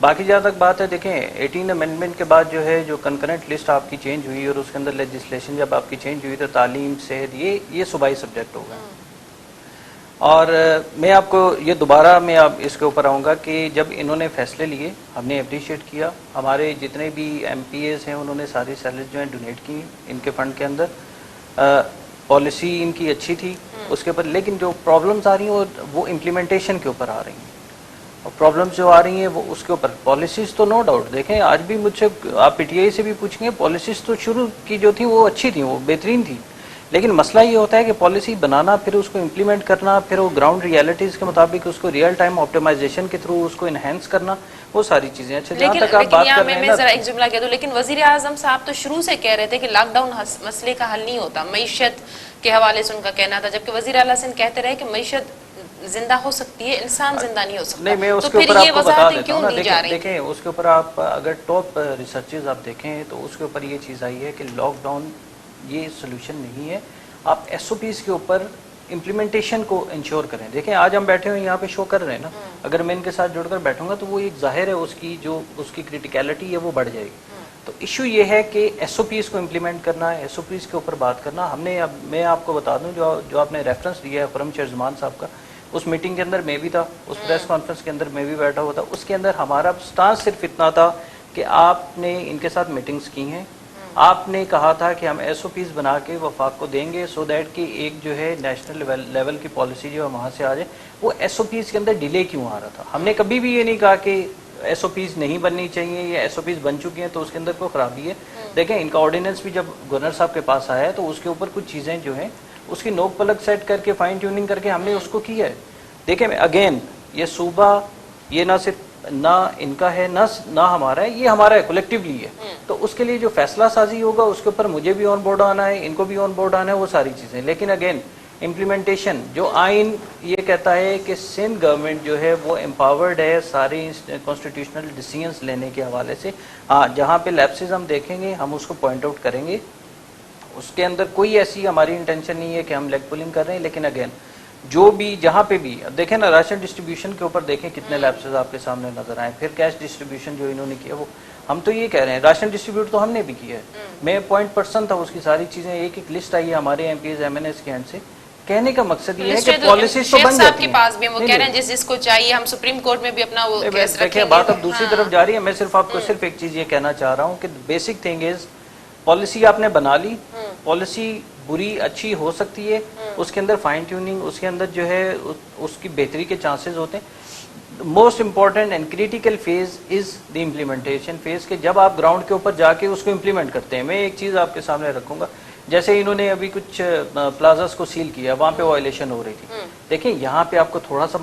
باقی جہاں تک بات ہے دیکھیں 18 امینڈمنٹ کے بعد جو ہے جو کنکرنٹ لسٹ آپ کی چینج ہوئی اور اس کے اندر لیجسلیشن جب آپ کی چینج ہوئی تو تعلیم صحت یہ صوبائی سبجیکٹ ہو گئے. اور میں آپ کو یہ دوبارہ میں اب اس کے اوپر آؤں گا کہ جب انہوں نے فیصلے لیے ہم نے اپریشیٹ کیا. ہمارے جتنے بھی ایم پی ایز ہیں انہوں نے ساری سیلریز جو ہیں ڈونیٹ کی ان کے فنڈ کے اندر. پالیسی ان کی اچھی تھی اس کے اوپر, لیکن جو پرابلمس آ رہی ہیں وہ امپلیمنٹیشن کے اوپر آ رہی ہیں. اور پرابلمس جو آ رہی ہیں وہ اس کے اوپر پالیسیز تو نو ڈاؤٹ دیکھیں آج بھی مجھ سے آپ پی ٹی آئی سے بھی پوچھیں گے پالیسیز تو شروع کی جو تھیں وہ اچھی تھیں وہ بہترین تھیں, لیکن مسئلہ یہ ہوتا ہے کہ پالیسی بنانا پھر اس کو امپلیمنٹ کرنا پھر وہ گراؤنڈ ریالٹیز کے مطابق اس کو ریئل ٹائم آپٹیمائزیشن کے تھرو اس کو انہینس کرنا وہ ساری چیزیں. اچھا جہاں تک آپ بات کر رہے ہیں میں ذرا ایک جملہ کہہ دوں, لیکن وزیر اعظم صاحب تو شروع سے کہہ رہے تھے کہ لاک ڈاؤن مسئلے کا حل نہیں ہوتا, معیشت کے حوالے سے ان کا کہنا تھا, جبکہ وزیر اعلیٰ سندھ کہتے رہے کہ معیشت زندہ ہو سکتی ہے انسان زندہ نہیں ہو سکتا. نہیں میں اس تو کے پھر اوپر یہ آپ کو بتا وضاحتیں دیتا کیوں ہوں دی جا نا. رہی؟ دیکھیں اس کے اوپر آپ اگر ٹاپ ریسرچز آپ دیکھیں تو اس کے اوپر یہ چیز آئی ہے کہ لاک ڈاؤن یہ سولوشن نہیں ہے. آپ ایس او پیز کے اوپر امپلیمنٹیشن کو انشور کریں. دیکھیں آج ہم بیٹھے ہوئے یہاں پہ شو کر رہے ہیں نا, اگر میں ان کے ساتھ جڑ کر بیٹھوں گا تو وہ ایک ظاہر ہے اس کی جو اس کی کریٹیکلٹی ہے وہ بڑھ جائے گی. تو ایشو یہ ہے کہ ایس او پیز کو امپلیمنٹ کرنا ہے, ایس او پیز کے اوپر بات کرنا. ہم نے اب میں آپ کو بتا دوں جو آپ نے ریفرنس دیا ہے فرم چیئر زمان صاحب کا, اس میٹنگ کے اندر میں بھی تھا, اس پریس کانفرنس کے اندر میں بھی بیٹھا ہوا تھا. اس کے اندر ہمارا سٹانس صرف اتنا تھا کہ آپ نے ان کے ساتھ میٹنگز کی ہیں, آپ نے کہا تھا کہ ہم ایس او پیز بنا کے وفاق کو دیں گے سو دیٹ کہ ایک جو ہے نیشنل لیول کی پالیسی جو ہے وہاں سے آ جائے. وہ ایس او پیز کے اندر ڈیلے کیوں آ رہا تھا؟ ہم نے کبھی بھی یہ نہیں کہا کہ ایس او پیز نہیں بننی چاہیے یا ایس او پیز بن چکی ہیں تو اس کے اندر کوئی خرابی ہے. دیکھیں ان کا آرڈیننس بھی جب گورنر صاحب کے پاس آیا ہے تو اس کے اوپر کچھ چیزیں جو ہیں اس کی نوک پلک سیٹ کر کے فائن ٹیوننگ کر کے ہم نے اس کو کیا ہے. دیکھیں اگین یہ صوبہ یہ نہ صرف نہ ان کا ہے نہ ہمارا ہے, یہ ہمارا ہے کولیکٹیولی ہے. تو اس کے لیے جو فیصلہ سازی ہوگا اس کے اوپر مجھے بھی آن بورڈ آنا ہے, ان کو بھی آن بورڈ آنا ہے, وہ ساری چیزیں. لیکن اگین امپلیمنٹیشن جو آئین یہ کہتا ہے کہ سندھ گورنمنٹ جو ہے وہ امپاورڈ ہے ساری کانسٹیٹیوشنل ڈیسیژنز لینے کے حوالے سے. ہاں جہاں پہ لیپسز ہم دیکھیں گے ہم اس کو پوائنٹ آؤٹ کریں گے, اس کے اندر کوئی ایسی ہماری انٹینشن نہیں ہے کہ ہم لیگ پولنگ کر رہے ہیں. لیکن اگین جو بھی جہاں پہ بھی دیکھیں نا راشن ڈسٹریبیوشن کے اوپر دیکھیں کتنے لیپسز آپ کے سامنے نظر آئے. پھر کیش ڈسٹریبیوشن جو انہوں نے کیا وہ ہم تو یہ کہہ رہے ہیں راشن ڈسٹریبیوٹ تو ہم نے بھی کیا ہے. میں پوائنٹ پرسن تھا اس کی ساری چیزیں ایک ایک لسٹ آئی ہے ہمارے MPs M N S کے ہینڈ سے. کہنے کا مقصد یہ ہے کہ پالیسیز تو بن جاتی ہیں. پاس بھی وہ کہہ رہے ہیں جس کو چاہیے ہم سپریم کورٹ میں بھی اپنا وہ کیس رکھیں گے. بات اب دوسری طرف جا رہی ہے. میں صرف آپ کو صرف ایک چیز یہ کہنا چاہ رہا ہوں کہ بیسک تھنگ از پالیسی آپ نے بنا لی, پالیسی بری اچھی ہو سکتی ہے, اس کے اندر فائن ٹیوننگ اس کے اندر جو ہے اس کی بہتری کے چانسز ہوتے ہیں. Most important and critical phase is the implementation phase, کہ جب آپ گراؤنڈ کے اوپر جا کے اس کو امپلیمنٹ کرتے ہیں. میں ایک چیز آپ کے سامنے رکھوں گا, جیسے انہوں نے ابھی کچھ پلازاز کو سیل کیا وہاں پہ وائلیشن ہو رہی تھی. دیکھیں یہاں پہ آپ کو تھوڑا سا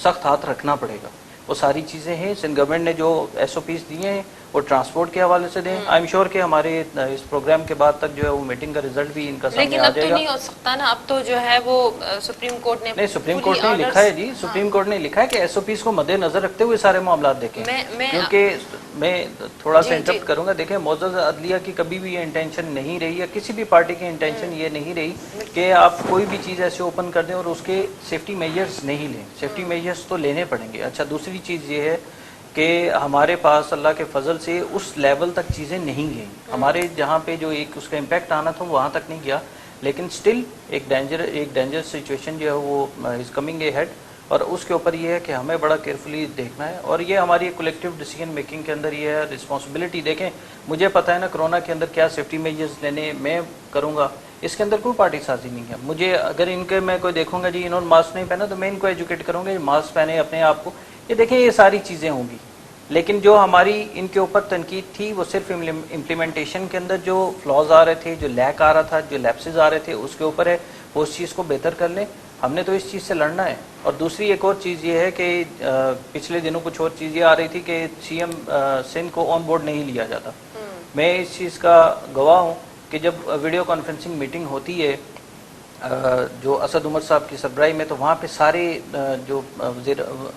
سخت ہاتھ رکھنا پڑے گا. وہ ساری چیزیں ہیں سندھ گورنمنٹ نے جو ایس او پیز دیے ہیں وہ ٹرانسپورٹ کے حوالے سے دیں. آئی ایم شیور کہ ہمارے اس پروگرام کے بعد تک جو ہے وہ میٹنگ کا رزلٹ بھی ان کا سامنے آ جائے گا. لیکن اب تو نہیں ہو سکتا نا, اب تو جو ہے وہ سپریم کورٹ نے نہیں سپریم کورٹ نے لکھا ہے جی, سپریم کورٹ نے لکھا ہے کہ ایس او پیز کو مد نظر رکھتے ہوئے سارے معاملات دیکھیں. کیونکہ میں تھوڑا سا انٹرپٹ کروں گا. دیکھیں معزز عدلیہ کی کبھی بھی یہ انٹینشن نہیں رہی یا کسی بھی پارٹی کی انٹینشن یہ نہیں رہی کہ آپ کوئی بھی چیز ایسے اوپن کر دیں اور اس کے سیفٹی میجرز نہیں لیں. سیفٹی میجرز تو لینے پڑیں گے. اچھا دوسری چیز یہ ہے کہ ہمارے پاس اللہ کے فضل سے اس لیول تک چیزیں نہیں گئیں. ہمارے جہاں پہ جو ایک اس کا امپیکٹ آنا تھا وہاں تک نہیں گیا, لیکن سٹل ایک ڈینجر سچویشن جو ہے وہ از کمنگ اے ہیڈ. اور اس کے اوپر یہ ہے کہ ہمیں بڑا کیئرفلی دیکھنا ہے, اور یہ ہماری کولیکٹیو ڈیسیژن میکنگ کے اندر یہ ہے رسپانسبلٹی. دیکھیں مجھے پتہ ہے نا کرونا کے اندر کیا سیفٹی میجرز لینے میں کروں گا, اس کے اندر کوئی پارٹی سازی نہیں ہے. مجھے اگر ان کے میں کوئی دیکھوں گا جی انہوں نے ماسک نہیں پہنا تو میں ان کو ایجوکیٹ کروں گا ماسک پہنے اپنے آپ کو. یہ دیکھیں یہ ساری چیزیں ہوں گی, لیکن جو ہماری ان کے اوپر تنقید تھی وہ صرف امپلیمنٹیشن کے اندر جو فلاز آ رہے تھے, جو لیک آ رہا تھا, جو لیپسز آ رہے تھے اس کے اوپر ہے. وہ اس چیز کو بہتر کر لیں. ہم نے تو اس چیز سے لڑنا ہے. اور دوسری ایک اور چیز یہ ہے کہ پچھلے دنوں کچھ اور چیز یہ آ رہی تھی کہ سی ایم سندھ کو آن بورڈ نہیں لیا جاتا. میں اس چیز کا گواہ ہوں کہ جب ویڈیو کانفرنسنگ میٹنگ ہوتی ہے جو اسد عمر صاحب کی سربراہی میں, تو وہاں پہ سارے جو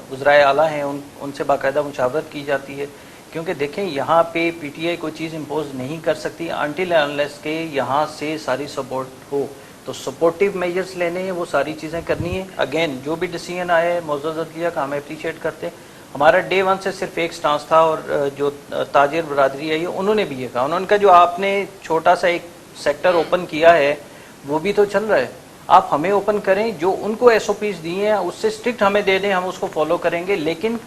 وزرائے اعلیٰ ہیں ان سے باقاعدہ مشاورت کی جاتی ہے. کیونکہ دیکھیں یہاں پہ پی ٹی آئی کوئی چیز امپوز نہیں کر سکتی انٹل انلیس کہ یہاں سے ساری سپورٹ ہو. تو سپورٹیو میجرز لینے ہیں, وہ ساری چیزیں کرنی ہیں. اگین جو بھی ڈیسیژن آئے معزز عدلیہ کا ہم اپریشیٹ کرتے ہیں. ہمارا ڈے ون سے صرف ایک سٹانس تھا, اور جو تاجر برادری ہے یہ انہوں نے بھی یہ کہا, انہوں نے کہا جو آپ نے چھوٹا سا ایک سیکٹر اوپن کیا ہے وہ بھی تو چل رہا ہے, آپ ہمیں اوپن کریں, جو ان کو ایس او پیز دی ہیں اس سے اسٹرکٹ ہمیں دے دیں, ہم اس کو فالو کریں گے, لیکن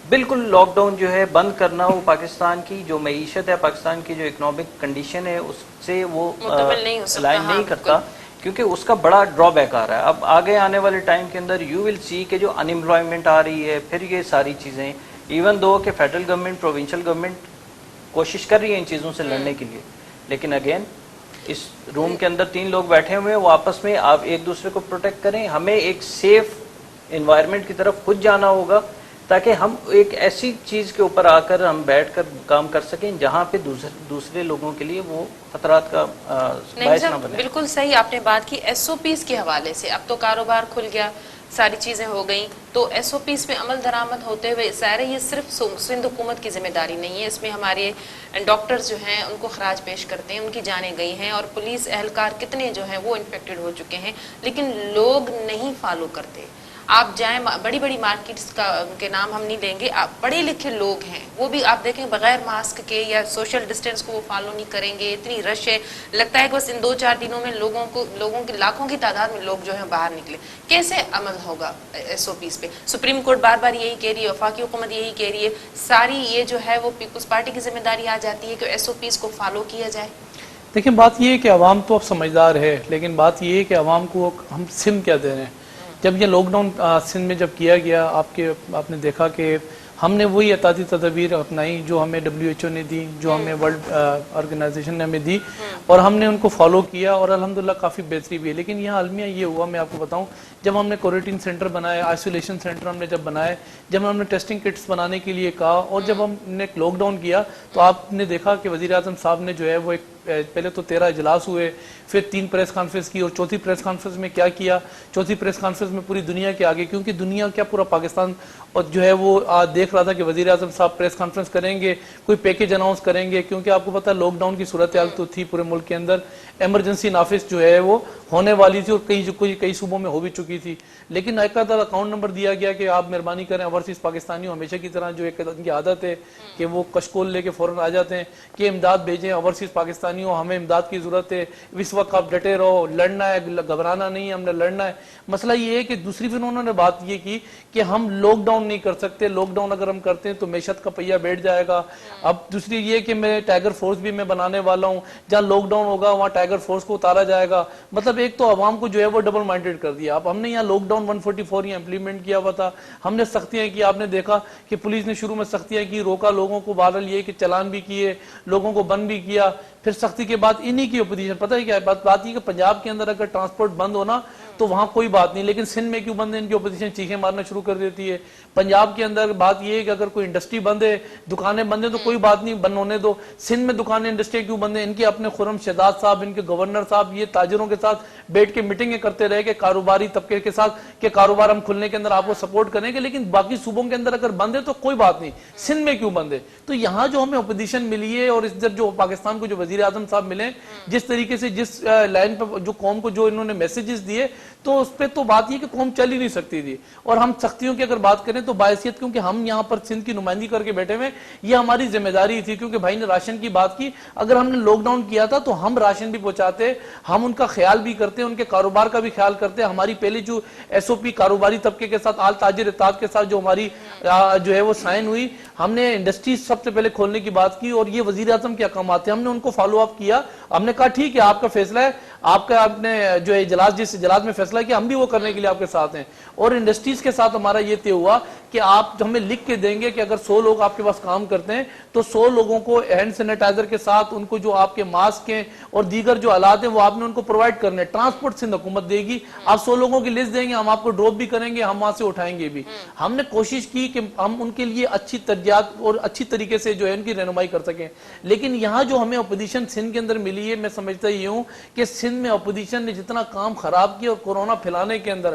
بالکل لاک ڈاؤن جو ہے بند کرنا وہ پاکستان کی جو معیشت ہے, پاکستان کی جو اکنامک کنڈیشن ہے اس سے وہ لائن نہیں کرتا, کیونکہ اس کا بڑا ڈرا بیک آ رہا ہے. اب آگے آنے والے ٹائم کے اندر یو ول سی کہ جو ان امپلائمنٹ آ رہی ہے, پھر یہ ساری چیزیں, ایون دو کہ فیڈرل گورنمنٹ پروونشل گورنمنٹ کوشش کر رہی ہے ان چیزوں سے لڑنے کے لیے, لیکن اگین اس روم کے اندر 3 لوگ بیٹھے ہوئے ہیں, وہ آپس میں آپ ایک دوسرے کو پروٹیکٹ کریں, ہمیں ایک سیف انوائرمنٹ کی طرف خود جانا ہوگا تاکہ ہم ایک ایسی چیز کے اوپر آ کر ہم بیٹھ کر کام کر سکیں جہاں پہ دوسرے لوگوں کے لیے وہ خطرات کا باعث نہ بنے. بالکل صحیح آپ نے بات کی. ایس او پیز کے حوالے سے اب تو کاروبار کھل گیا, ساری چیزیں ہو گئیں, تو ایس او پیز پہ عمل درآمد ہوتے ہوئے ظاہر ہے یہ صرف سندھ حکومت کی ذمہ داری نہیں ہے, اس میں ہمارے ڈاکٹرز جو ہیں ان کو خراج پیش کرتے ہیں, ان کی جانیں گئی ہیں, اور پولیس اہلکار کتنے جو ہیں وہ انفیکٹڈ ہو چکے ہیں, لیکن لوگ نہیں فالو کرتے. آپ جائیں بڑی بڑی مارکیٹس کے نام ہم نہیں لیں گے, آپ پڑھے لکھے لوگ ہیں وہ بھی آپ دیکھیں بغیر ماسک کے یا سوشل ڈسٹینس کو وہ فالو نہیں کریں گے, اتنی رش ہے, لگتا ہے کہ بس ان 2-4 دنوں میں لوگوں کی لاکھوں کی تعداد میں لوگ جو ہیں باہر نکلے. کیسے عمل ہوگا ایس او پیز پہ؟ سپریم کورٹ بار بار یہی کہہ رہی ہے, وفاقی حکومت یہی کہہ رہی ہے, ساری یہ جو ہے وہ پیپلز پارٹی کی ذمہ داری آ جاتی ہے کہ ایس او پیز کو فالو کیا جائے. دیکھیں بات یہ ہے کہ عوام تو اب سمجھدار ہے, لیکن بات یہ ہے کہ عوام کو ہم سم کیا دے رہے ہیں. جب یہ لاک ڈاؤن سندھ میں جب کیا گیا, آپ نے دیکھا کہ ہم نے وہی احتیاطی تدابیر اپنائی جو ہمیں WHO نے دی, جو ہمیں ورلڈ آرگنائزیشن نے ہمیں دی, اور ہم نے ان کو فالو کیا, اور الحمدللہ کافی بہتری بھی ہے. لیکن یہاں المیہ یہ ہوا, میں آپ کو بتاؤں, جب ہم نے کوارنٹین سینٹر بنائے, آئسولیشن سینٹر ہم نے جب بنائے, جب ہم نے ٹیسٹنگ کٹس بنانے کے لیے کہا, اور جب ہم نے لاک ڈاؤن کیا, تو آپ نے دیکھا کہ وزیر اعظم صاحب نے جو ہے وہ پہلے تو 13 اجلاس ہوئے, پھر 3 پریس کانفرنس کی, اور چوتھی پریس کانفرنس میں کیا کیا, چوتھی پریس کانفرنس میں پوری دنیا کے آگے, کیونکہ دنیا کیا پورا پاکستان اور جو ہے وہ دیکھ رہا تھا کہ وزیر اعظم صاحب پریس کانفرنس کریں گے, کوئی پیکیج اناؤنس کریں گے, کیونکہ آپ کو پتا ہے لاک ڈاؤن کی صورتحال تو تھی پورے ملک کے اندر, ایمرجنسی نافذ جو ہے وہ ہونے والی تھی, اور کئی صوبوں میں ہو بھی چکی تھی. لیکن ایک اکاؤنٹ نمبر دیا گیا کہ آپ مہربانی کریں, اوورسیز پاکستانیوں ہمیشہ کی طرح جو ایک ان کی عادت ہے کہ وہ کشکول لے کے فوراً آ جاتے ہیں کہ امداد بھیجیں, اوورسیز پاکستانیوں ہمیں امداد کی ضرورت ہے, اس وقت آپ ڈٹے رہو, لڑنا ہے, گھبرانا نہیں ہے, ہم نے لڑنا ہے. مسئلہ یہ ہے کہ دوسری پھر انہوں نے بات یہ کی کہ ہم لاک ڈاؤن نہیں کر سکتے, لاک ڈاؤن اگر ہم کرتے ہیں تو معیشت کا پہیہ بیٹھ جائے گا. اب دوسری یہ کہ میں ٹائیگر فورس بھی میں بنانے والا ہوں, جہاں لاک ڈاؤن ہوگا وہاں ٹائیگر فورس کو اتارا جائے گا. مطلب ایک تو عوام کو جو ہے وہ ڈبل مائنڈڈ کر دیا. اب ہم نے یہاں لاک ڈاؤن 144 یہاں امپلیمنٹ کیا ہوا تھا, ہم نے سختیاں کی, آپ نے دیکھا کہ پولیس نے شروع میں سختیاں کی, روکا لوگوں کو, بہرحال یہ کہ چلان بھی کیے, لوگوں کو بند بھی کیا. پھر سختی کے بعد انہی کی اپوزیشن, پتہ ہے کیا بات یہ کہ پنجاب کے اندر اگر ٹرانسپورٹ بند ہونا تو وہاں کوئی بات نہیں, لیکن سندھ میں کیوں بند ہے, ان کی اپوزیشن چیخیں مارنا شروع کر دیتی ہے. پنجاب کے اندر بات یہ ہے کہ اگر کوئی انڈسٹری بند ہے, دکانیں بند ہیں, تو کوئی بات نہیں, بند ہونے دو. سندھ میں دکانیں انڈسٹری کیوں بند ہیں, ان کے اپنے خرم شہزاد صاحب, ان کے گورنر صاحب یہ تاجروں کے ساتھ بیٹھ کے میٹنگیں کرتے رہے کہ کاروباری طبقے کے ساتھ کہ کاروبار ہم کھلنے کے اندر آپ کو سپورٹ کریں گے, لیکن باقی صوبوں کے اندر اگر بند ہے تو کوئی بات نہیں, سندھ میں کیوں بند ہے. تو یہاں جو ہمیں اپوزیشن ملی ہے, اور اس جو پاکستان کو جو وزیر اعظم صاحب ملے, جس طریقے سے جس لائن پہ جو قوم کو جو انہوں نے میسیجز دیے, تو اس پہ تو بات یہ کہ قوم چل ہی نہیں سکتی تھی. اور ہم سختیوں کی اگر بات کریں تو باعثیت کیونکہ ہم یہاں پر سندھ کی نمائندگی کر کے بیٹھے ہوئے, یہ ہماری ذمہ داری تھی, کیونکہ بھائی نے راشن کی بات کی, اگر ہم نے لاک ڈاؤن کیا تھا تو ہم راشن بھی پہنچاتے, ہم ان کا خیال بھی کرتے, ان کے کاروبار کا بھی خیال کرتے. ہماری پہلی جو ایس او پی کاروباری طبقے کے ساتھ, آل تاجر اتحاد کے ساتھ جو ہماری جو ہے وہ سائن ہوئی, ہم نے انڈسٹریز سب سے پہلے کھولنے کی بات کی, اور یہ وزیر اعظم کے احکامات تھے, ہم نے ان کو فالو اپ کیا. ہم نے کہا ٹھیک ہے آپ کا فیصلہ ہے, آپ نے جو اجلاس جس اجلاس میں فیصلہ کیا, ہم بھی وہ کرنے کے لیے آپ کے ساتھ ہیں. اور انڈسٹریز کے ساتھ ہمارا یہ طے ہوا کہ آپ ہمیں لکھ کے دیں گے کہ اگر 100 لوگ آپ کے پاس کام کرتے ہیں تو 100 لوگوں کو ہینڈ سینیٹائزر کے ساتھ, ان کو جو آپ کے ماسک ہیں اور دیگر جو آلات ہیں وہ آپ نے ان کو پرووائڈ کرنے. ٹرانسپورٹ سندھ حکومت دے گی, آپ 100 لوگوں کی لسٹ دیں گے, ہم آپ کو ڈراپ بھی کریں گے, ہم وہاں سے اٹھائیں گے بھی. ہم نے کوشش کی کہ ہم ان کے لیے اچھی ترجیحات اور اچھی طریقے سے جو ہے ان کی رہنمائی کر سکیں. لیکن یہاں جو ہمیں اپوزیشن سندھ کے اندر ملی ہے, میں سمجھتا ہی ہوں کہ سندھ میں اپوزیشن نے جتنا کام خراب کیا اور کورونا پھیلانے کے اندر,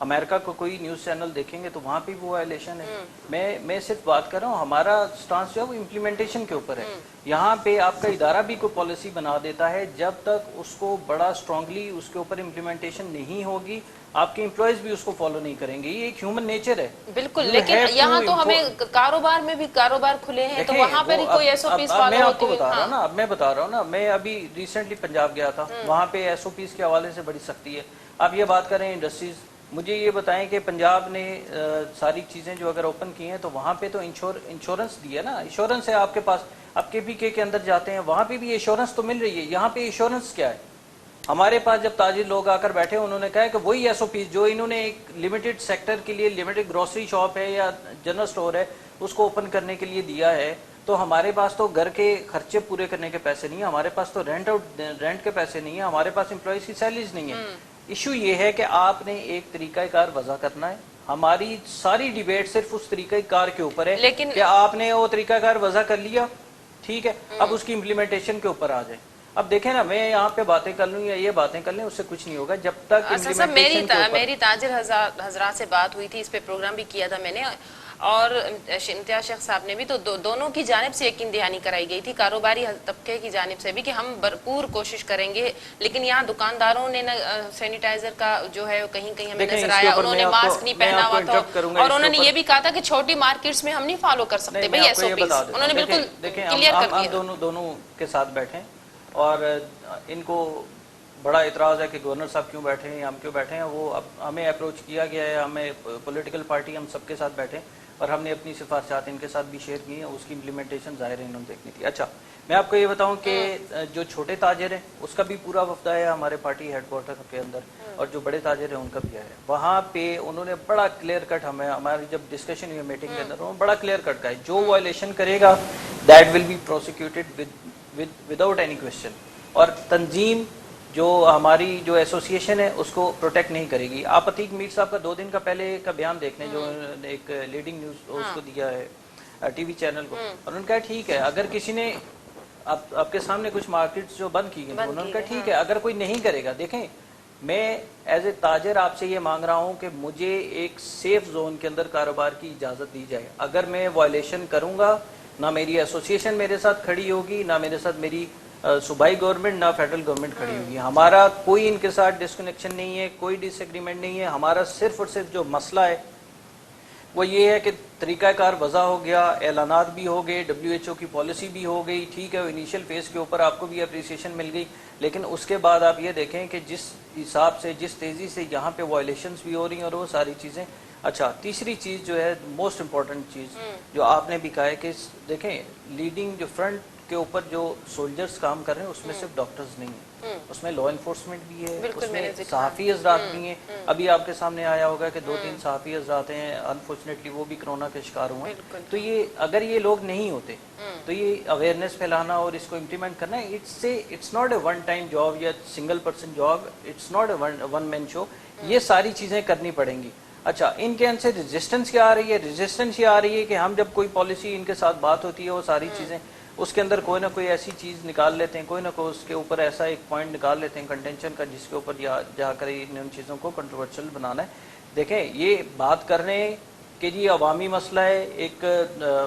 امریکہ کو کوئی نیوز چینل دیکھیں گے تو وہاں پہ وہ وائلیشن ہے. میں صرف بات کر رہا ہوں ہمارا سٹانس جو ہے وہ امپلیمنٹیشن کے اوپر ہے. یہاں پہ آپ کا ادارہ بھی کوئی پالیسی بنا دیتا ہے, جب تک اس کو بڑا اسٹرانگلی اس کے اوپر امپلیمنٹیشن نہیں ہوگی آپ کے امپلائیز بھی اس کو فالو نہیں کریں گے. یہ ایک ہیومن نیچر ہے. بالکل, لیکن یہاں تو ہمیں کاروبار میں بھی کاروبار کھلے ہیں تو وہاں پر ہی کوئی ایس او پیز فالو ہوتی ہے. میں آپ کو بتا رہا ہوں نا, اب میں بتا رہا ہوں نا, میں ابھی ریسنٹلی پنجاب گیا تھا, وہاں پہ ایس او پیز کے حوالے سے بڑی سختی ہے. آپ یہ بات کریں انڈسٹریز, مجھے یہ بتائیں کہ پنجاب نے ساری چیزیں جو اگر اوپن کی ہیں تو وہاں پہ تو انشورنس دی ہے نا, انشورنس ہے آپ کے پاس. آپ کے پی کے اندر جاتے ہیں وہاں پہ بھی انشورنس تو مل رہی ہے. یہاں پہ انشورنس کیا ہے؟ ہمارے پاس جب تاجر لوگ آ کر بیٹھے انہوں نے کہا کہ وہی ایس او پیز جو انہوں نے ایک لمیٹڈ سیکٹر کے لیے, لمیٹڈ گروسری شاپ ہے یا جنرل سٹور ہے, اس کو اوپن کرنے کے لیے دیا ہے. تو ہمارے پاس تو گھر کے خرچے پورے کرنے کے پیسے نہیں ہیں, ہمارے پاس تو رینٹ کے پیسے نہیں ہیں, ہمارے پاس امپلائیز کی سیلریز نہیں ہیں. ایشو یہ ہے کہ آپ نے ایک طریقہ کار وضع کرنا ہے. ہماری ساری ڈیبیٹ صرف اس طریقہ کار کے اوپر ہے کہ آپ نے وہ طریقہ کار وضع کر لیا, ٹھیک ہے, اب اس کی امپلیمنٹیشن کے اوپر آ جائیں. اب دیکھیں نا, میں یہاں پہ باتیں کر لوں یا یہ باتیں کر لیں, اس سے کچھ نہیں ہوگا جب تک امپلیمنٹیشن کے اوپر. میری تاجر حضرات سے بات ہوئی تھی, اس پہ پروگرام بھی کیا تھا میں نے, اور امتیاز شیخ صاحب نے بھی, تو دونوں کی جانب سے یقین دہانی کرائی گئی تھی, کاروباری طبقے کی جانب سے بھی, کہ ہم بھرپور کوشش کریں گے. لیکن یہاں دکانداروں نے سینیٹائزر کا جو ہے کہیں کہیں ہمیں نظر آیا, انہوں نے ماسک نہیں پہنا ہوا تھا, اور انہوں نے یہ بھی کہا تھا کہ چھوٹی مارکیٹس میں ہم نہیں فالو کر سکتے بھائی ایس او پیز. انہوں نے بالکل کلیئر کر دیا. دونوں کے ساتھ بیٹھیں, اور ان کو بڑا اعتراض ہے کہ گورنر صاحب کیوں بیٹھے ہیں, ہم کیوں بیٹھے ہیں. وہ اب ہمیں اپروچ کیا گیا ہے, ہمیں پولیٹیکل پارٹی ہم سب کے ساتھ بیٹھے, اور ہم نے اپنی سفارشات ان کے ساتھ بھی شیئر کی ہیں. اس کی امپلیمنٹیشن ظاہر ہے انہوں نے دیکھنی تھی. اچھا, میں آپ کو یہ بتاؤں کہ جو چھوٹے تاجر ہیں اس کا بھی پورا وفد ہے ہمارے پارٹی ہیڈ کوارٹر کے اندر, اور جو بڑے تاجر ہیں ان کا بھی ہے. وہاں پہ انہوں نے بڑا کلیئر کٹ, ہمیں ہماری جب ڈسکشن ہوئی میٹنگ کے اندر, انہوں نے بڑا کلیئر کٹ کہا ہے جو وائلیشن کرے گا that will be prosecuted without any question. اور تنظیم جو ہماری جو ایسوسیشن ہے اس کو پروٹیکٹ نہیں کرے گی. آپ عتیق میر صاحب کا 2 دن کا پہلے کا بیان دیکھ لیں, جو ایک لیڈنگ نیوز اس کو دیا ہے ٹی وی چینل کو, اور ان کا ٹھیک ہے اگر کسی نے آپ کے سامنے کچھ مارکیٹس جو بند کی گئی, انہوں نے کہا ٹھیک ہے اگر کوئی نہیں کرے گا. دیکھیں, میں ایز اے تاجر آپ سے یہ مانگ رہا ہوں کہ مجھے ایک سیف زون کے اندر کاروبار کی اجازت دی جائے. اگر میں وائلیشن کروں گا, نہ میری ایسوسیشن میرے ساتھ کھڑی ہوگی, نہ میرے ساتھ میری صوبائی گورنمنٹ, نہ فیڈرل گورنمنٹ کھڑی ہوگی. ہمارا کوئی ان کے ساتھ ڈسکنیکشن نہیں ہے, کوئی ڈس ایگریمنٹ نہیں ہے. ہمارا صرف اور صرف جو مسئلہ ہے وہ یہ ہے کہ طریقہ کار وضع ہو گیا, اعلانات بھی ہو گئے, WHO کی پالیسی بھی ہو گئی, ٹھیک ہے, انیشیل فیز کے اوپر آپ کو بھی اپریسیشن مل گئی, لیکن اس کے بعد آپ یہ دیکھیں کہ جس حساب سے, جس تیزی سے یہاں پہ وائلیشنز بھی ہو رہی ہیں اور وہ ساری چیزیں. اچھا, تیسری چیز جو ہے موسٹ امپورٹنٹ چیز جو آپ نے بھی کہا ہے کہ دیکھیں لیڈنگ جو فرنٹ کے اوپر جو سولجرز کام کر رہے ہیں اس میں صرف ڈاکٹرز نہیں ہیں, اس میں لا انفورسمنٹ بھی ہے, اس میں صحافی حضرات بھی ہیں. ابھی آپ کے سامنے آیا ہوگا کہ 2-3 صحافی حضرات ہیں, انفارچونیٹلی وہ بھی کرونا کے شکار ہوئے ہیں. تو یہ اگر یہ لوگ نہیں ہوتے تو یہ اویئرنیس پھیلانا اور اس کو امپلیمنٹ کرنا, it's not a one time job یا single person job, it's not a one man show. یہ ساری چیزیں کرنی پڑیں گی. اچھا, ان کے اندر سے ریزسٹنس کیا آ رہی ہے؟ ریزسٹنس یہ آ رہی ہے کہ ہم جب کوئی پالیسی ان کے ساتھ بات ہوتی ہے وہ ساری چیزیں اس کے اندر کوئی نہ کوئی ایسی چیز نکال لیتے ہیں, کوئی نہ کوئی اس کے اوپر ایسا ایک پوائنٹ نکال لیتے ہیں کنٹینشن کا, جس کے اوپر جا کر ان چیزوں کو کنٹروورشل بنانا ہے. دیکھیں, یہ بات کرنے کہ جی عوامی مسئلہ ہے, ایک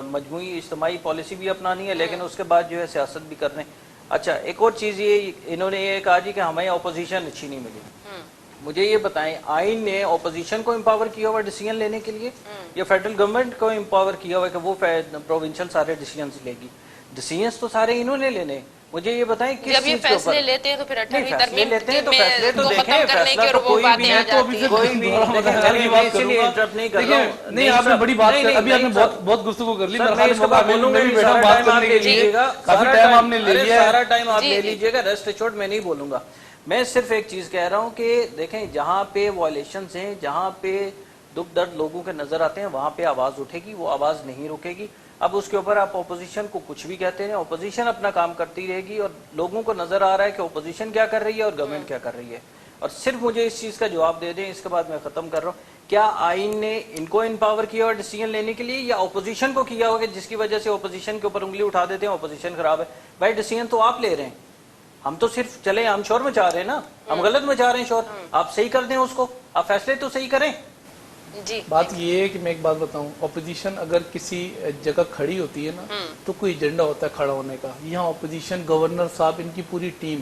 مجموعی اجتماعی پالیسی بھی اپنانی ہے, لیکن اس کے بعد جو ہے سیاست بھی کرنے. اچھا, ایک اور چیز یہ انہوں نے یہ کہا جی کہ ہمیں اپوزیشن اچھی نہیں ملی. مجھے یہ بتائیں, آئین نے اپوزیشن کو امپاور کیا ہوا ڈیسیژن لینے کے لیے, یا فیڈرل گورنمنٹ کو امپاور کیا ہوا کہ وہ پروونشل سارے ڈیسیژنز لے گی؟ ڈیسیژنز تو سارے انہوں نے لینے. مجھے یہ بتائیں کس جب یہ چیز کے اوپر فیصلے لیتے ہیں تو پھر 18ویں فیصلے لیتے ہیں تو فیصلے تو کو دیکھیں, ختم کرنے کی اور وہ باتیں آ جاتی ہیں. کوئی بھی انٹرپٹ نہیں کر رہا ہوں. نہیں, آپ نے بڑی بات کر, ابھی آپ نے بہت گفتگو کر لی. کافی ٹائم آپ نے لے لیا, سارا ٹائم آپ لے لیجیے گا, ریسٹ ایشورڈ میں نہیں بولوں گا. میں صرف ایک چیز کہہ رہا ہوں کہ دیکھیں, جہاں پہ وائلیشنز ہیں, جہاں پہ دکھ درد لوگوں کے نظر آتے ہیں, وہاں پہ آواز اٹھے گی, وہ آواز نہیں رکے گی. اب اس کے اوپر آپ اپوزیشن کو کچھ بھی کہتے ہیں, اپوزیشن اپنا کام کرتی رہے گی, اور لوگوں کو نظر آ رہا ہے کہ اپوزیشن کیا کر رہی ہے اور گورنمنٹ کیا کر رہی ہے. اور صرف مجھے اس چیز کا جواب دے دیں, اس کے بعد میں ختم کر رہا ہوں. کیا آئین نے ان کو امپاور کیا ہوا ڈیسیژن لینے کے لیے, یا اپوزیشن کو کیا ہوگا, جس کی وجہ سے اپوزیشن کے اوپر انگلی اٹھا دیتے ہیں اپوزیشن خراب ہے؟ بھائی ڈیسیژن تو آپ لے رہے ہیں, ہم تو صرف چلے ہم شور مچا رہے ہیں نا, ہم غلط مچا رہے ہیں شور, آپ صحیح کر دیں اس کو, آپ فیصلے تو صحیح کریں. جی بات یہ ہے کہ میں ایک بات بتاؤں, اپوزیشن اگر کسی جگہ کھڑی ہوتی ہے نا تو کوئی ایجنڈا ہوتا ہے کھڑا ہونے کا. یہاں اپوزیشن, گورنر صاحب, ان کی پوری ٹیم,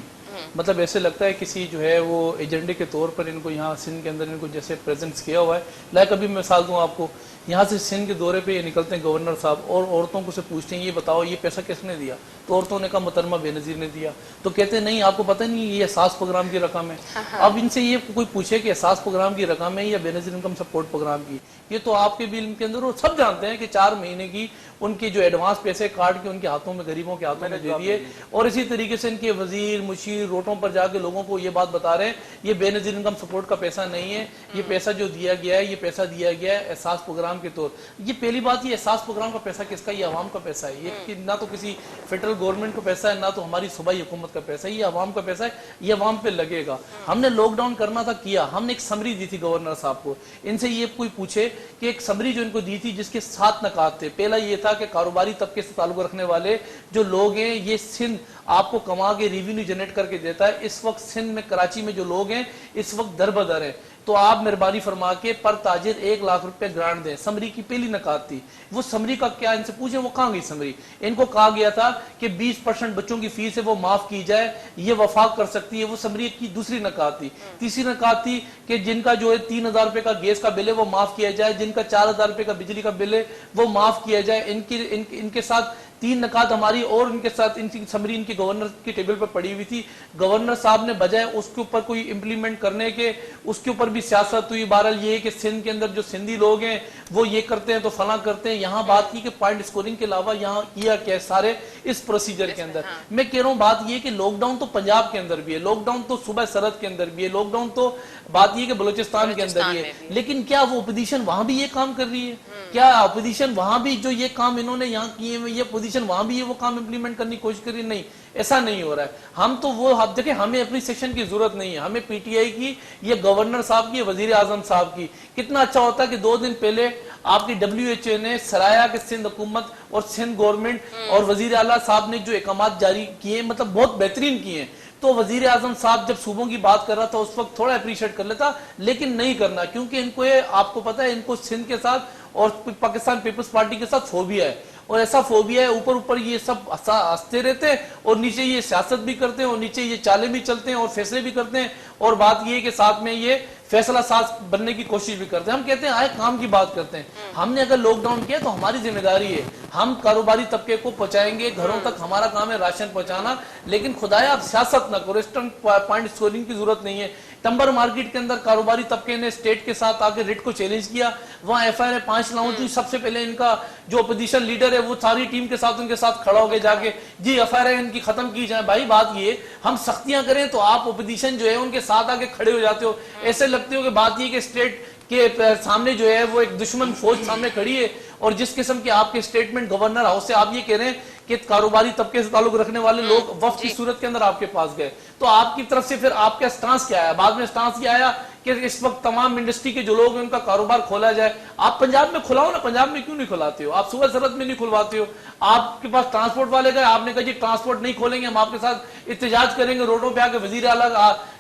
مطلب ایسے لگتا ہے کسی جو ہے وہ ایجنڈے کے طور پر ان کو یہاں سندھ کے اندر ان کو جیسے پریزنٹس کیا ہوا ہے. لائک ابھی میں مثال دوں آپ کو, یہاں سے سندھ کے دورے پہ یہ نکلتے ہیں گورنر صاحب اور عورتوں کو سے پوچھتے ہیں یہ بتاؤ یہ پیسہ کس نے دیا, تو عورتوں نے کہا محترمہ بے نظیر نے دیا. تو کہتے ہیں نہیں آپ کو پتہ نہیں یہ احساس پروگرام کی رقم ہے. اب ان سے یہ کوئی پوچھے کہ احساس پروگرام کی رقم ہے یا بے نظیر انکم سپورٹ پروگرام کی, یہ تو آپ کے بھی علم کے اندر وہ سب جانتے ہیں کہ 4 مہینے کی ان کی جو ایڈوانس پیسے کاٹ کے ان کے ہاتھوں میں, غریبوں کے ہاتھوں میں دے دیے. اور اسی طریقے سے ان کے وزیر مشیر روٹوں پر جا کے لوگوں کو یہ بات بتا رہے ہیں یہ بے نظیر انکم سپورٹ کا پیسہ نہیں ہے, یہ پیسہ جو دیا گیا ہے یہ پیسہ دیا گیا ہے احساس پروگرام کے طور. یہ پہلی بات, یہ احساس پروگرام کا پیسہ کس کا, یہ عوام کا پیسہ ہے. یہ نہ تو کسی فیڈرل گورنمنٹ کا پیسہ ہے نہ تو ہماری صوبائی حکومت کا پیسہ ہے, یہ عوام کا پیسہ ہے, یہ عوام پہ لگے گا. ہم نے لاک ڈاؤن کرنا تھا کیا, ہم نے ایک سمری دی تھی گورنر صاحب کو. ان سے یہ کوئی پوچھے کہ ایک سمری جو ان کو دی تھی جس کے 7 نکات تھے. پہلا یہ تھا کہ کاروباری طبقے سے تعلق رکھنے والے جو لوگ ہیں, یہ سندھ آپ کو کما کے ریونیو جنریٹ کر کے دیتا ہے. اس وقت سندھ میں کراچی میں جو لوگ ہیں اس وقت در بدر ہیں, تو آپ مہربانی فرما کے پر تاجر 1 لاکھ روپے گرانٹ دیں. سمری کی پہلی نکات تھی. وہ سمری کا کیا, ان سے پوچھیں وہ کہاں گئی سمری. ان کو کہا گیا تھا کہ 20% بچوں کی فیس ہے وہ معاف کی جائے, یہ وفاق کر سکتی ہے. وہ سمری کی دوسری نکات تھی. تیسری نکات تھی کہ جن کا جو ہے 3000 روپے کا گیس کا بل ہے وہ معاف کیا جائے, جن کا 4000 روپے کا بجلی کا بل ہے وہ معاف کیا جائے. ان کے ساتھ 3 نکات ہماری اور ان کے ساتھ ان کی سمری ان کی گورنر کی ٹیبل پر پڑی ہوئی تھی. گورنر صاحب نے بجائے اس کے اوپر کوئی امپلیمنٹ کرنے کے, اس کے اوپر بھی سیاست ہوئی. بہرحال یہ ہے کہ سندھ کے اندر جو سندھی لوگ ہیں وہ یہ کرتے ہیں تو فلاں کرتے ہیں. یہاں بات کی کہ پوائنٹ اسکورنگ کے علاوہ یہاں کیا کیا سارے اس پروسیجر کے اندر. میں کہہ رہا ہوں بات یہ کہ لاک ڈاؤن تو پنجاب کے اندر بھی ہے, لاک ڈاؤن تو صوبہ سرحد کے اندر بھی ہے, لاک ڈاؤن تو بات یہ کہ بلوچستان کے اندر بھی ہے. لیکن کیا وہ اپوزیشن وہاں بھی یہ کام کر رہی ہے؟ کیا اپوزیشن وہاں بھی جو یہ کام انہوں نے یہاں کیے ہیں یہ اپوزیشن وہاں بھی یہ وہ کام امپلیمنٹ کرنے کی کوشش کری؟ نہیں, ایسا نہیں ہو رہا ہے. ہم تو وہ دیکھیں ہمیں اپنی سیکشن کی ضرورت نہیں ہے, ہمیں پی ٹی آئی کی, یہ گورنر صاحب کی, وزیر اعظم صاحب کی. کتنا اچھا ہوتا ہے کہ 2 دن پہلے آپ کی WHO نے سرایا کہ سندھ حکومت اور سندھ گورنمنٹ اور وزیر اعلیٰ صاحب نے جو احکامات جاری کیے ہیں مطلب بہت بہترین کیے ہیں. تو وزیر اعظم صاحب جب صوبوں کی بات کر رہا تھا اس وقت تھوڑا اپریشیٹ کر لیتا, لیکن نہیں کرنا, کیونکہ ان کو آپ کو پتا ہے ان کو سندھ کے ساتھ اور پاکستان پیپلز پارٹی کے ساتھ فوبیا ہے. اور ایسا فوبیا ہے, اوپر یہ سب ہنستے رہتے ہیں اور نیچے یہ سیاست بھی کرتے ہیں اور نیچے یہ چالیں بھی چلتے ہیں اور فیصلے بھی کرتے ہیں. اور بات یہ ہے کہ ساتھ میں یہ فیصلہ ساز بننے کی کوشش بھی کرتے ہیں. ہم کہتے ہیں آئے کام کی بات کرتے ہیں. ہم نے اگر لاک ڈاؤن کیا تو ہماری ذمہ داری ہے, ہم کاروباری طبقے کو پہنچائیں گے گھروں تک, ہمارا کام ہے راشن پہنچانا. لیکن خدایا آپ سیاست نہ کرو, اس ٹائم پوائنٹ اسکورنگ کی ضرورت نہیں ہے. ٹمبر مارکیٹ کے اندر کاروباری طبقے نے اسٹیٹ کے ساتھ آ کے ریٹ کو چیلنج کیا, وہاں FIR 5 لاؤں تھی. سب سے پہلے ان کا جو اپوزیشن لیڈر ہے وہ ساری ٹیم کے ساتھ ان کے ساتھ کھڑا ہو گئے جا کے, جی FIR ان کی ختم کی جائے. بھائی بات یہ ہم سختیاں کریں تو آپ اپوزیشن جو ہے ان کے ساتھ آ کے کھڑے ہو جاتے ہو, ایسے لگتے ہو کہ بات یہ کہ اسٹیٹ کے سامنے جو ہے وہ ایک دشمن فوج سامنے کھڑی ہے. اور جس قسم کے آپ کے اسٹیٹمنٹ گورنر ہاؤس سے آپ یہ کہہ رہے ہیں کہ کاروباری طبقے سے تعلق رکھنے والے لوگ وفد کی صورت کے اندر آپ کے پاس گئے, تو آپ کی طرف سے پھر آپ کا سٹانس کیا آیا؟ بعد میں سٹانس یہ آیا کہ اس وقت تمام انڈسٹری کے جو لوگ ہیں ان کا کاروبار کھولا جائے. آپ پنجاب میں کھلاؤ نا, پنجاب میں کیوں نہیں کھلاتے ہو؟ آپ صوبہ سرحد میں نہیں کھلواتے ہو. آپ کے پاس ٹرانسپورٹ والے گئے, آپ نے کہا جی ٹرانسپورٹ نہیں کھولیں گے, ہم آپ کے ساتھ احتجاج کریں گے, روڈوں پہ آ کے وزیر اعلیٰ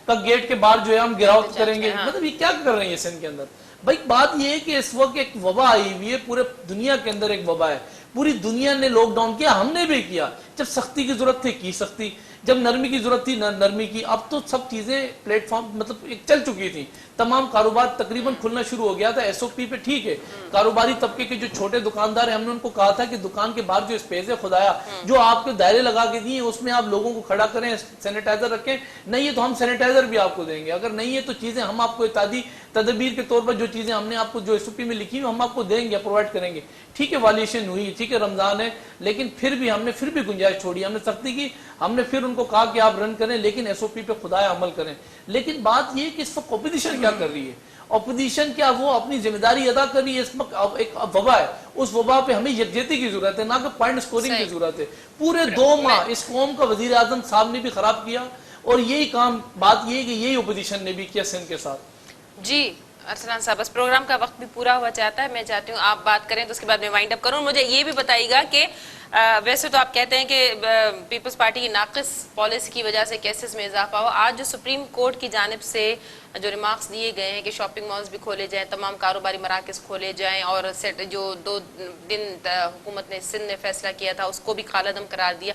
کا گیٹ کے باہر جو ہے ہم گھیراؤ کریں گے. مطلب یہ کیا کر رہے ہیں سندھ کے اندر؟ بھائی بات یہ ہے کہ اس وقت ایک وبا آئی ہوئی ہے, پورے دنیا کے اندر ایک وبا ہے. پوری دنیا نے لاک ڈاؤن کیا, ہم نے بھی کیا. جب سختی کی ضرورت تھی کی سختی, جب نرمی کی ضرورت تھی نرمی کی. اب تو سب چیزیں پلیٹ فارم مطلب چل چکی تھی, تمام کاروبار تقریباً کھلنا شروع ہو گیا تھا. SOP پہ ٹھیک ہے, کاروباری طبقے کے جو چھوٹے دکاندار ہیں ہم نے ان کو کہا تھا کہ دکان کے باہر جو اسپیس ہے خدایا جو آپ کے دائرے لگا کے دیے اس میں آپ لوگوں کو کھڑا کریں, سینیٹائزر رکھیں. نہیں ہے تو ہم سینیٹائزر بھی آپ کو دیں گے, اگر نہیں ہے تو چیزیں ہم آپ کو احتیاطی تدبیر کے طور پر جو چیزیں ہم نے آپ کو جو SOP میں لکھی ہوئی ہم آپ کو دیں گے, پرووائڈ کریں گے. ٹھیک ہے والیشن ہوئی, ٹھیک ہے رمضان ہے, لیکن پھر بھی ہم نے پھر بھی گنجائش چھوڑی, ہم نے سختی کی. ہم نے پھر ان کو کہا کہ آپ رن کریں لیکن SOP پہ خدایا عمل کریں. لیکن بات یہ کہ اس وقت اپوزیشن کیا کر رہی ہے؟ اپوزیشن کیا وہ اپنی ذمہ داری ادا کر رہی ہے؟ اس وقت ایک وبا ہے, اس وبا پہ ہمیں یکجہتی کی ضرورت ہے, نہ کہ پوائنٹ اسکورنگ کی ضرورت ہے. پورے 2 ماہ اس قوم کا وزیر اعظم صاحب نے بھی خراب کیا, اور یہی کام بات یہ ہے کہ یہی اپوزیشن نے بھی کیا سندھ کے ساتھ. جی ارسلان صاحب بس پروگرام کا وقت بھی پورا ہوا چاہتا ہے, میں چاہتی ہوں آپ بات کریں تو اس کے بعد میں وائنڈ اپ کروں. مجھے یہ بھی بتائیے گا کہ ویسے تو آپ کہتے ہیں کہ پیپلز پارٹی کی ناقص پالیسی کی وجہ سے کیسز میں اضافہ ہوا, آج جو سپریم کورٹ کی جانب سے جو ریمارکس دیے گئے ہیں کہ شاپنگ مالز بھی کھولے جائیں, تمام کاروباری مراکز کھولے جائیں, اور جو 2 دن حکومت نے سندھ نے فیصلہ کیا تھا اس کو بھی کالعدم قرار دیا,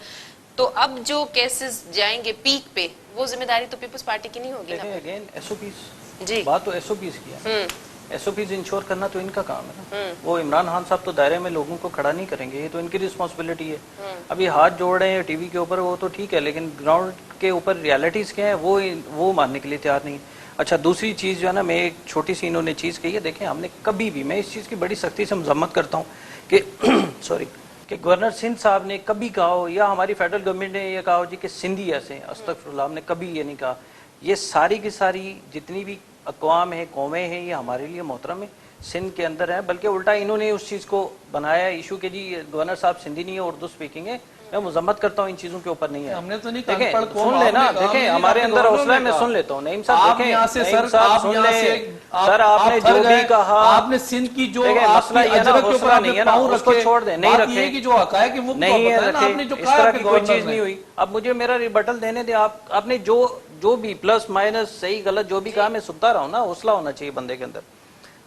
تو اب جو کیسز جائیں گے پیک پہ وہ ذمہ داری تو پیپلز پارٹی کی نہیں ہوگی نا؟ اگین ایس او پیز, جی بات تو ایس او پیز کی ہے. ایس او پیز انشور کرنا تو ان کا کام ہے نا. وہ عمران خان صاحب تو دائرے میں لوگوں کو کھڑا نہیں کریں گے, یہ تو ان کی رسپانسبلٹی ہے. اب یہ ہاتھ جوڑ رہے ہیں ٹی وی کے اوپر وہ تو ٹھیک ہے, لیکن گراؤنڈ کے اوپر ریالٹیز کیا ہیں وہ ماننے کے لیے تیار نہیں. اچھا دوسری چیز جو ہے نا, میں ایک چھوٹی سی انہوں نے چیز کہی ہے, دیکھیں ہم نے کبھی بھی, میں اس چیز کی بڑی سختی سے مذمت کرتا ہوں کہ سوری کہ گورنر سندھ صاحب نے کبھی کہا ہو یا ہماری فیڈرل گورنمنٹ نے یہ کہا ہو جی کہ سندھی ایسے, استغفر اللہ, ہم نے کبھی یہ نہیں کہا. یہ ساری کی ساری جتنی بھی اقوام ہیں, قومیں ہیں, یہ ہمارے لیے محترم ہے, سندھ کے اندر ہے. بلکہ الٹا انہوں نے اس چیز کو بنایا ایشو کہ جی گورنر صاحب سندھی نہیں ہے, اردو اسپیکنگ ہے. میں مذمت کرتا ہوں ان چیزوں کے اوپر نہیں ہے. ہم نے تو نہیں دیکھیں کہا, سن لینا, دیکھیں ہمارے اندر حوصلہ ہے, میں سن لیتا ہوں. نعیم صاحب دیکھیں, نعیم صاحب سن لیں, سر آپ نے جو بھی کہا, آپ نے سندھ کی جو مسئلہ یہ نا حوصلہ نہیں ہے نا, اس کو چھوڑ دیں, نہیں رکھیں, کہ جو حقائق وہ نہیں ہے رکھیں, اس طرح کی کوئی چیز نہیں ہوئی. اب مجھے میرا ریبٹل دینے دیں. آپ نے جو بھی پلس مائنس صحیح غلط جو بھی کہا میں سنتا رہا ہوں نا, حوصلہ ہونا چاہیے بندے کے اندر.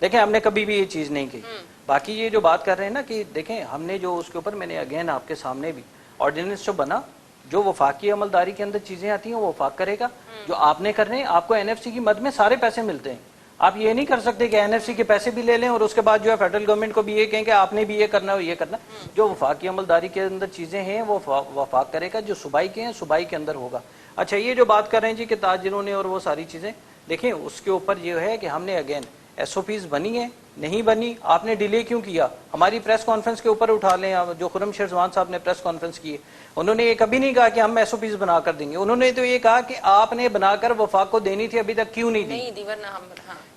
دیکھیں ہم نے کبھی بھی یہ چیز نہیں کی. باقی یہ جو بات کر رہے ہیں نا کہ دیکھیں ہم نے جو اس کے اوپر, میں نے اگین آپ کے سامنے بھی آرڈیننس جو بنا, جو وفاقی عملداری کے اندر چیزیں آتی ہیں وہ وفاق کرے گا. جو آپ نے کرنے, آپ کو این ایف سی کی مد میں سارے پیسے ملتے ہیں. آپ یہ نہیں کر سکتے کہ این ایف سی کے پیسے بھی لے لیں اور اس کے بعد جو ہے فیڈرل گورنمنٹ کو بھی یہ کہیں کہ آپ نے بھی یہ کرنا ہے یہ کرنا. جو وفاقی عملداری کے اندر چیزیں ہیں وہ وفاق کرے گا, جو صوبائی کے ہیں صوبائی کے اندر ہوگا. اچھا یہ جو بات کر رہے ہیں جی کہ تاجروں نے اور وہ ساری چیزیں, دیکھیں اس کے اوپر یہ ہے کہ ہم نے اگین ایس او پیز بنی ہے نہیں بنی, آپ نے ڈیلے کیوں کیا؟ ہماری پریس کانفرنس کے اوپر اٹھا لیں, جو خرم شیرزوان صاحب نے پریس کانفرنس کی ہے, انہوں نے یہ کبھی نہیں کہا کہ ہم ایس او پیز بنا کر دیں گے. انہوں نے تو یہ کہا کہ آپ نے بنا کر وفاق کو دینی تھی, ابھی تک کیوں نہیں دی,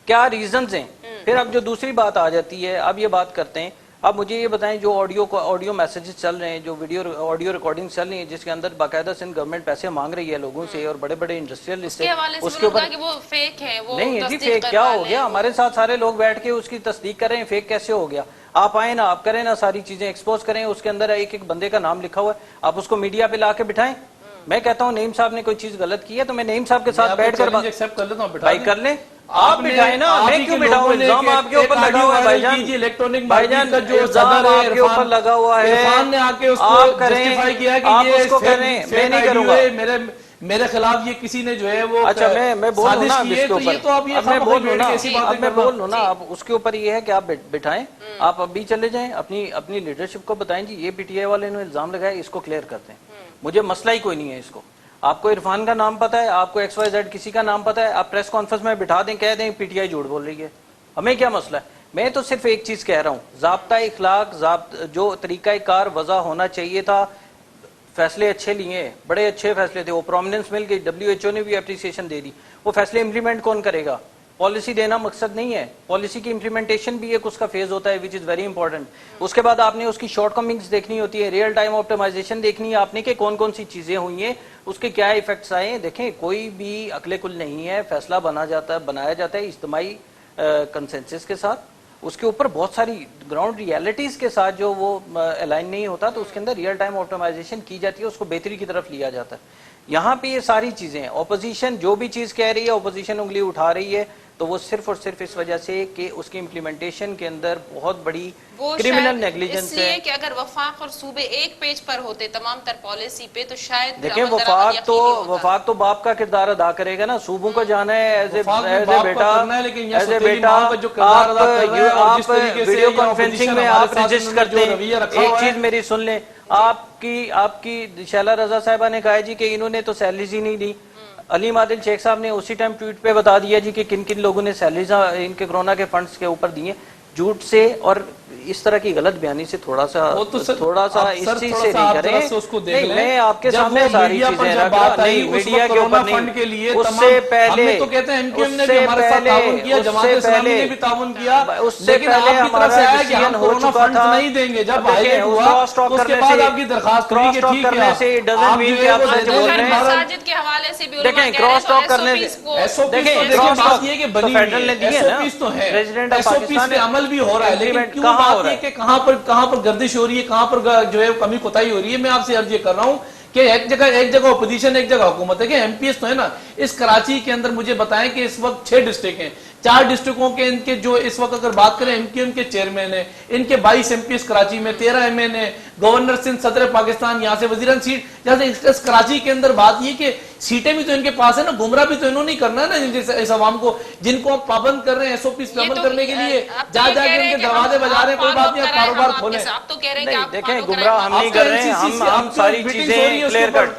کیا ریزنز ہیں. پھر اب جو دوسری بات آ جاتی ہے, اب یہ بات کرتے ہیں, اب مجھے یہ بتائیں جو آڈیو میسیجز چل رہے ہیں, جو آڈیو ریکارڈنگ چل رہی ہیں جس کے اندر باقاعدہ سندھ گورنمنٹ پیسے مانگ رہی ہے لوگوں سے اور بڑے بڑے انڈسٹریلسٹ ہیں, اس کے اوپر نہیں جی فیک کیا ہو گیا؟ ہمارے ساتھ سارے لوگ بیٹھ کے اس کی تصدیق کر رہے ہیں, فیک کیسے ہو گیا؟ آپ آئیں نا, آپ کریں نا, ساری چیزیں ایکسپوز کریں, اس کے اندر ایک ایک بندے کا نام لکھا ہوا ہے, آپ اس کو میڈیا پہ لا کے بٹھائیں. میں کہتا ہوں نعیم صاحب نے کوئی چیز غلط کی ہے تو میں نعیم صاحب کے ساتھ بیٹھ کر بھائی کر لیں, آپ بٹھائیں نا, میں کیوں بٹھاؤں؟ الزام آپ کے اوپر لگا ہوا ہے بھائی جان, بھائی جان الزام آپ کے اوپر لگا ہوا ہے, آپ کریں, آپ اس کو کریں, میں نہیں کروں گا. میرے خلاف یہ کسی نے جو ہے وہ اچھا میں بول لوں نا اس کے اوپر, اب میں بول لوں نا, اب اس کے اوپر یہ ہے کہ آپ بٹھائیں, آپ ابھی چلے جائیں, اپنی لیڈرشپ کو بتائیں جی یہ پی ٹی آئی والے نے الزام لگایا, اس کو کلیئر کرتے ہیں. مجھے مسئلہ ہی کوئی نہیں ہے اس کو. آپ کو عرفان کا نام پتا ہے, آپ کو ایکس وائی زیڈ کسی کا نام پتا ہے, آپ پریس کانفرنس میں بٹھا دیں, کہہ دیں پی ٹی آئی جھوٹ بول رہی ہے, ہمیں کیا مسئلہ ہے؟ میں تو صرف ایک چیز کہہ رہا ہوں, ضابطہ اخلاق, جو طریقہ کار وضع ہونا چاہیے تھا. فیصلے اچھے لیے, بڑے اچھے فیصلے تھے, وہ پرومیننس مل گئی, ڈبلیو ایچ او نے بھی اپریسیشن دے دی. وہ فیصلے امپلیمنٹ کون کرے گا؟ پالیسی دینا مقصد نہیں ہے, پالیسی کی امپلیمنٹیشن بھی ایک اس کا فیز ہوتا ہے وچ از ویری امپورٹنٹ. اس کے بعد آپ نے اس کی شارٹ کمنگز دیکھنی ہوتی ہے, ریئل ٹائم آپٹیمائزیشن دیکھنی ہے آپ نے کہ کون کون سی چیزیں ہوئی ہیں, اس کے کیا ایفیکٹس آئے ہیں. دیکھیں کوئی بھی عقل کل نہیں ہے, فیصلہ بنایا جاتا ہے اجتماعی کنسنسس کے ساتھ, اس کے اوپر بہت ساری گراؤنڈ ریالٹیز کے ساتھ جو وہ الائن نہیں ہوتا, تو اس کے اندر ریئل ٹائم آپٹیمائزیشن کی جاتی ہے, اس کو بہتری کی طرف لیا جاتا ہے. یہاں پہ یہ ساری چیزیں ہیں. اپوزیشن جو بھی چیز کہہ رہی ہے, اپوزیشن انگلی اٹھا رہی ہے, تو وہ صرف اور صرف اس وجہ سے کہ اس کی امپلیمنٹیشن کے اندر بہت بڑی کرمنل نیگلیجنس ہے. اس لیے کہ اگر وفاق اور صوبے ایک پیج پر ہوتے تمام تر پالیسی پہ تو شاید دیکھیں وفاق تو باپ کا کردار ادا کرے گا نا, صوبوں کو جانا ہے ایز اے بیٹا, آپ ویڈیو کانفرنسنگ میں آپ رجسٹر کرتے ہیں. ایک چیز میری سن لیں, آپ کی شیلا رضا صاحبہ نے کہا جی کہ انہوں نے تو سیلریز ہی نہیں دی. علیم عادل شیخ صاحب نے اسی ٹائم ٹویٹ پہ بتا دیا جی کہ کن کن لوگوں نے سیلریز ان کے کرونا کے فنڈز کے اوپر دیے. جھوٹ سے اور اس طرح کی غلط بیانی سے تھوڑا سا وہ تو سر تھوڑا سا آپ اس سر چیز تھوڑا سے سا نہیں آپ کریں. ذرا سے اس کو دیکھ نہیں لیں. میں آپ کے جب سامنے وہ ساری میڈیا پر چیزیں جب رکھ بات رہا آئی نہیں اس میڈیا وقت کے اوپر کرونا نہیں. فنڈ کے لیے اس تمام سے پہلے ہم نے تو کہتے ہیں ایم کیو ایم نے اس بھی سے ہمارے ساتھ پہلے تعاون کیا, اس جماعت سے اسلامی پہلے نے بھی تعاون کیا, اس سے لیکن پہلے آپ کی طرف سے ہمارا آیا کہ ہم ڈیسیژن ہو کورونا چکا فنڈز تھا. نہیں دیں گے, جب دیکھیں ہائی لائٹ اس ہوا کراس ٹاک تو اس کے کرنے بعد سے آپ کی درخواست ہوئی کراس کہ ٹاک ٹھیک ہے کرنے سے ڈزنٹ مین کہ آپ سچ بول رہے ہیں. مساجد کے حوالے سے بھی دیکھیں کراس ٹاک کرنے سے ایس او پیز دیکھیں تو دیکھیں کراس بات ٹاک یہ ہے کہ تو بنی فیڈرل نے ہوئی ہے, دی ایس ہے او نا, پیز تو ہے, president of SOPs Pakistan پہ عمل بھی ہو رہا ہے, لیکن implement کیوں کہاں ہو بات رہا یہ ہے؟ کہ کہاں پر گردش ہو رہی ہے, کہاں پر جو ہے کمی کوتاہی ہو رہی ہے. میں آپ سے عرض یہ کر رہا ہوں کہ ایک جگہ اپوزیشن ایک جگہ حکومت ہے کہ ایم پی ایس تو ہے نا. اس کراچی کے اندر مجھے بتائیں کہ اس وقت 6 ڈسٹرکٹ ہیں, 4 ڈسٹرکوں کے ان کے جو اس وقت اگر بات کریں ایم کیو ایم کے چیئرمین ہیں, ان کے 22 ایم پی ایس کراچی میں, 13 ایم این ہیں, گورنر سندھ, صدر پاکستان, یہاں سے وزیران سیٹ, جہاں سے اس کراچی کے اندر بات یہ کہ سیٹیں بھی تو ان کے پاس ہے نا, گمراہ بھی تو انہوں نہیں کرنا ہے نا اس عوام کو جن کو آپ پابند کر رہے ہیں ایس او پیز پہ عمل کرنے کے لیے, جا جا کے ان کے دروازے بجا رہے ہیں. کوئی بات نہیں, آپ کاروبار کھولیں. نہیں دیکھیں گمراہ ہم نہیں کر رہے ہیں, ہم ساری چیزیں کلیئر کٹ,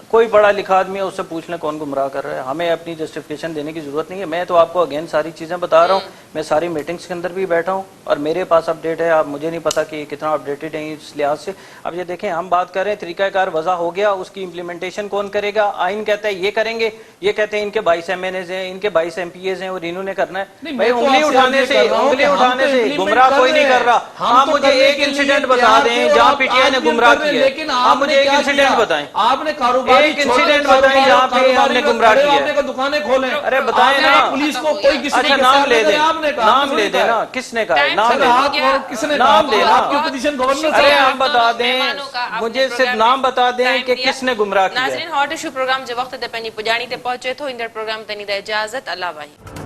کوئی پڑھا لکھا آدمی ہے اس سے پوچھ لیں کون گمراہ کر رہا ہے, ہمیں اپنی جسٹیفیکیشن دینے کی ضرورت نہیں ہے. میں تو آپ کو اگین ساری چیزیں بتا رہا ہوں, میں ساری میٹنگز کے اندر بھی بیٹھا ہوں اور میرے پاس اپڈیٹ ہے. آپ مجھے نہیں پتا کہ کتنا اپڈیٹڈ ہیں اس لحاظ سے. اب یہ دیکھیں ہم بات کر رہے ہیں طریقہ کار وضع ہو گیا, اس کی امپلیمنٹیشن کون کرے گا؟ آئین کہتا ہے یہ کریں گے, یہ کہتے ہیں ان کے 22 ایم این ایز ہیں, ان کے 22 ایم پی ایز ہیں اور انہوں نے کرنا ہے. بھائی انگلی اٹھانے سے گمراہ کوئی نہیں کر رہا. آپ مجھے ایک انسیڈنٹ بتا دیں جہاں پی ٹی آئی نے گمراہ کیا ہے, آپ مجھے ایک انسیڈنٹ بتائیں, آپ نے کاروباری ایک انسیڈنٹ بتائیں جہاں پہ ہم نے گمراہ کیا ہے. دکانیں کھولیں. ارے بتائیں نا, پولیس کو کوئی کسی اچھا نام لے دیں, نام لے دیں نا, کس نے کہا ہے نام لے دیں, کس نے نام دے نا. آپ کی اپوزیشن گورنر ارے آپ بتا دیں, مجھے صرف نام بتا دیں کہ کس نے گمراہ کیا ہے. ناظرین ہاٹ ایشو پروگرام جو وقت تے پنی پجانی تے پہنچے تو اندر پروگرام تنی دا اجازت اللہ بھائی.